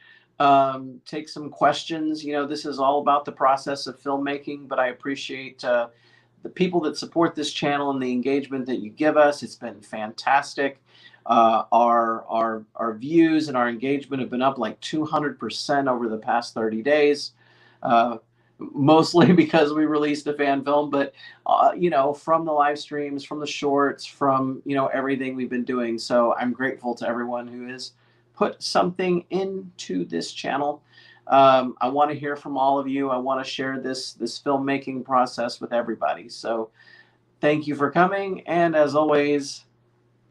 take some questions. This is all about the process of filmmaking, but I appreciate the people that support this channel and the engagement that you give us. It's been fantastic. Our views and our engagement have been up like 200% over the past 30 days. Mostly because we released a fan film, but from the live streams, from the shorts, from everything we've been doing. So I'm grateful to everyone who has put something into this channel. I want to hear from all of you. I want to share this filmmaking process with everybody. So thank you for coming, and as always,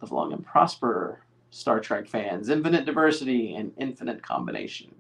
live long and prosper, Star Trek fans. Infinite diversity and infinite combination.